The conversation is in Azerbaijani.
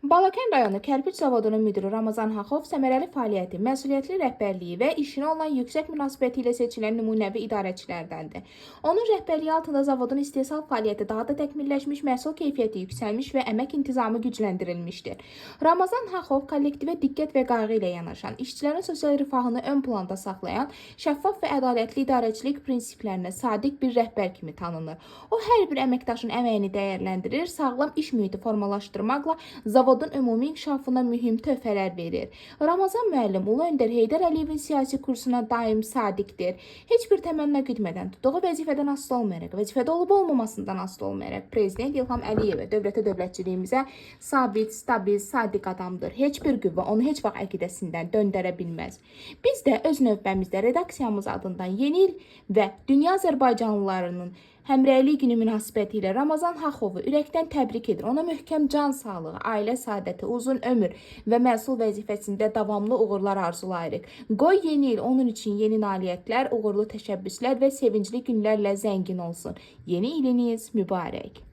Balakən rayonu Kərpiç zavodunun müdiri Ramazan Xaxov səmərəli fəaliyyəti, məsuliyyətli rəhbərliyi və işinə olan yüksək münasibəti ilə seçilən nümunəvi idarəçilərdəndir. Onun rəhbərliyi altında zavodun istehsal fəaliyyəti daha da təkmilləşmiş, məhsul keyfiyyəti yüksəlmiş və əmək intizamı gücləndirilmişdir. Ramazan Xaxov kollektivə diqqət və qayğı ilə yanaşan, işçilərin sosial rifahını ön planda saxlayan, şəffaf və ədalətli idarəçilik prinsiplərinə sadiq bir rəhbər kimi tanınır. O, hər bir əməkdaşın əməyini dəyərləndirir, sağlam iş mühiti formalaşdırmaqla zavodun ümumi inkişafına mühüm töhfələr verir. Ramazan müəllim Ulu Öndər Heydər Əliyevin siyasi kursuna daim sadiqdir. Heç bir təmənna güdmədən, tutduğu vəzifədən asılı olmayaraq, vəzifədə olub-olmamasından asılı olmayaraq, Prezident İlham Əliyevə, dövlətçiliyimizə sabit, stabil, sadiq adamdır. Heç bir qüvvə onu heç vaxt əqidəsindən döndərə bilməz. Biz də öz növbəmizdə redaksiyamız adından Yeni il və Dünya Azərbaycanlılarının Həmrəylik günü münasibəti ilə Ramazan Xaxovu ürəkdən təbrik edir. Ona möhkəm can sağlığı, ailə saadəti, uzun ömür və məsul vəzifəsində davamlı uğurlar arzulayırıq. Qoy yeni il onun üçün yeni nailiyyətlər, uğurlu təşəbbüslər və sevincli günlərlə zəngin olsun. Yeni iliniz mübarək.